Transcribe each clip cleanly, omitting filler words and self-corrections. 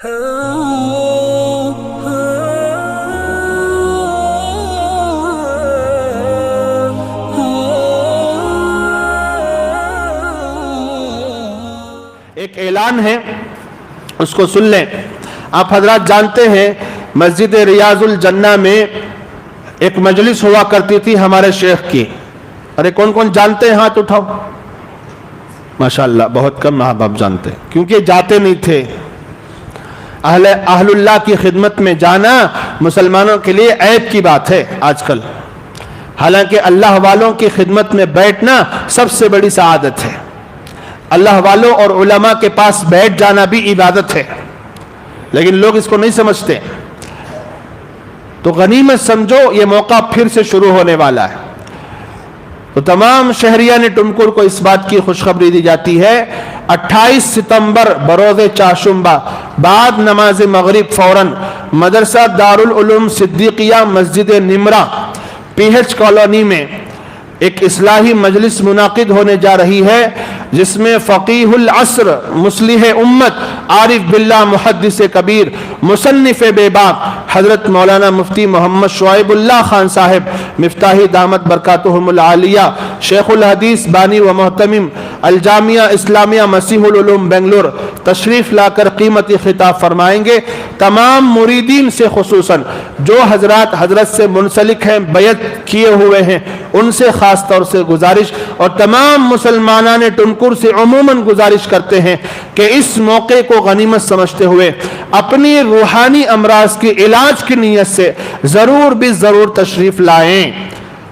ایک اعلان ہے، اس کو سن لیں۔ آپ حضرات جانتے ہیں مسجد ریاض الجنہ میں ایک مجلس ہوا کرتی تھی ہمارے شیخ کی۔ ارے کون کون جانتے ہیں؟ ہاتھ اٹھاؤ۔ ماشاءاللہ بہت کم احباب جانتے ہیں، کیونکہ جاتے نہیں تھے۔ اہل اللہ کی خدمت میں جانا مسلمانوں کے لیے عیب کی بات ہے آج کل، حالانکہ اللہ والوں کی خدمت میں بیٹھنا سب سے بڑی سعادت ہے۔ اللہ والوں اور علماء کے پاس بیٹھ جانا بھی عبادت ہے، لیکن لوگ اس کو نہیں سمجھتے۔ تو غنیمت سمجھو، یہ موقع پھر سے شروع ہونے والا ہے۔ تو تمام شہریان ٹمکر کو اس بات کی خوشخبری دی جاتی ہے، 28 ستمبر بروز چاشمبہ بعد نماز مغرب فوراً مدرسہ دارالعلوم صدیقیہ مسجد نمرہ PH کالونی میں ایک اصلاحی مجلس منعقد ہونے جا رہی ہے، جس میں فقیہ العصر، مصلح امت، عارف باللہ، محدث کبیر، مصنف بے باک حضرت مولانا مفتی محمد شعیب اللہ خان صاحب مفتاحی دامت برکاتہم العالیہ، شیخ الحدیث بانی و محتمم الجامعہ اسلامیہ مسیح العلوم بنگلور تشریف لا کر قیمتی خطاب فرمائیں گے۔ تمام مریدین سے خصوصاً جو حضرت سے منسلک ہیں، بیعت کیے ہوئے ہیں، ان سے خاص طور سے گزارش، اور تمام مسلمانان ٹنکر سے عموماً گزارش کرتے ہیں کہ اس موقع کو غنیمت سمجھتے ہوئے اپنی روحانی امراض کے علاج کی نیت سے ضرور بھی ضرور تشریف لائیں۔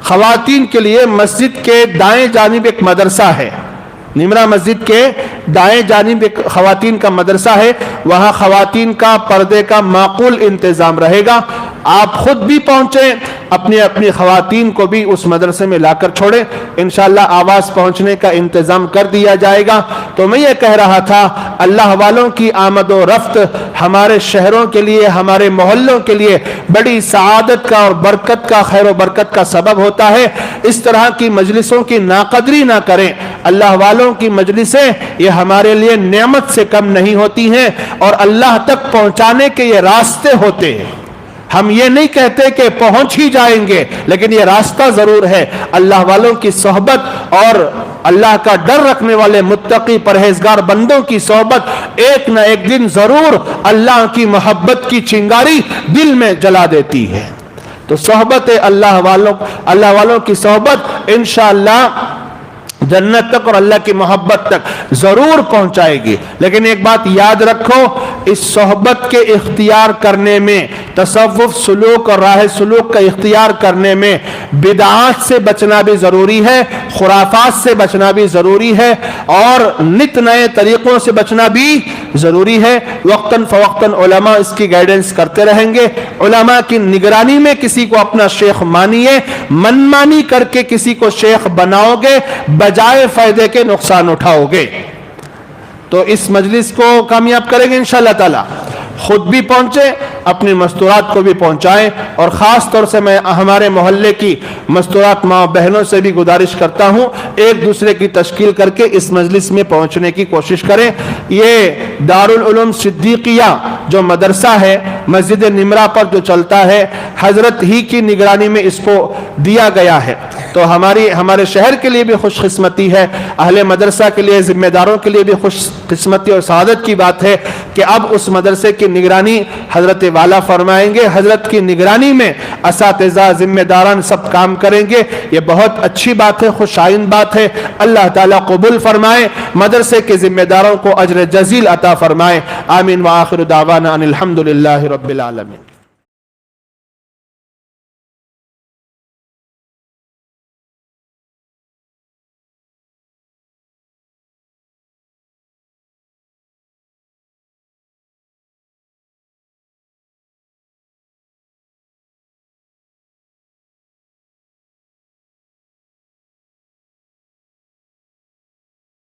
خواتین کے لیے مسجد کے دائیں جانب ایک مدرسہ ہے، نمرہ مسجد کے دائیں جانب ایک خواتین کا مدرسہ ہے، وہاں خواتین کا پردے کا معقول انتظام رہے گا۔ آپ خود بھی پہنچیں، اپنی خواتین کو بھی اس مدرسے میں لا کر چھوڑیں، انشاءاللہ آواز پہنچنے کا انتظام کر دیا جائے گا۔ تو میں یہ کہہ رہا تھا، اللہ والوں کی آمد و رفت ہمارے شہروں کے لیے، ہمارے محلوں کے لیے بڑی سعادت کا اور برکت کا، خیر و برکت کا سبب ہوتا ہے۔ اس طرح کی مجلسوں کی ناقدری نہ کریں۔ اللہ والوں کی مجلسیں یہ ہمارے لیے نعمت سے کم نہیں ہوتی ہیں، اور اللہ تک پہنچانے کے یہ راستے ہوتے ہیں۔ ہم یہ نہیں کہتے کہ پہنچ ہی جائیں گے، لیکن یہ راستہ ضرور ہے۔ اللہ والوں کی صحبت اور اللہ کا ڈر رکھنے والے متقی پرہیزگار بندوں کی صحبت ایک نہ ایک دن ضرور اللہ کی محبت کی چنگاری دل میں جلا دیتی ہے۔ تو صحبت اللہ والوں کی صحبت انشاءاللہ جنت تک اور اللہ کی محبت تک ضرور پہنچائے گی۔ لیکن ایک بات یاد رکھو، اس صحبت کے اختیار کرنے میں، تصوف سلوک اور راہ سلوک کا اختیار کرنے میں بدعات سے بچنا بھی ضروری ہے، خرافات سے بچنا بھی ضروری ہے، اور نت نئے طریقوں سے بچنا بھی ضروری ہے۔ وقتاً فوقتاً علماء اس کی گائیڈنس کرتے رہیں گے۔ علماء کی نگرانی میں کسی کو اپنا شیخ مانیے، منمانی کر کے کسی کو شیخ بناؤ گے، بجائے فائدے کے نقصان اٹھاؤ گے۔ تو اس مجلس کو کامیاب کریں گے انشاءاللہ تعالی۔ خود بھی پہنچے، اپنی مستورات کو بھی پہنچائیں، اور خاص طور سے میں ہمارے محلے کی مستورات ماں بہنوں سے بھی گزارش کرتا ہوں، ایک دوسرے کی تشکیل کر کے اس مجلس میں پہنچنے کی کوشش کریں۔ یہ دارالعلوم صدیقیہ جو مدرسہ ہے مسجد نمرہ پر جو چلتا ہے، حضرت ہی کی نگرانی میں اس کو دیا گیا ہے۔ تو ہمارے شہر کے لیے بھی خوش قسمتی ہے، اہل مدرسہ کے لیے، ذمہ داروں کے لیے بھی خوش قسمتی اور سعادت کی بات ہے کہ اب اس مدرسے کی نگرانی حضرت والا فرمائیں گے۔ حضرت کی نگرانی میں اساتذہ، ذمہ داران سب کام کریں گے۔ یہ بہت اچھی بات ہے، خوش آئند بات ہے۔ اللہ تعالیٰ قبول فرمائے، مدرسے کے ذمہ داروں کو اجر جزیل عطا فرمائے۔ آمین وآخر دعوانا ان الحمدللہ رب العالمین۔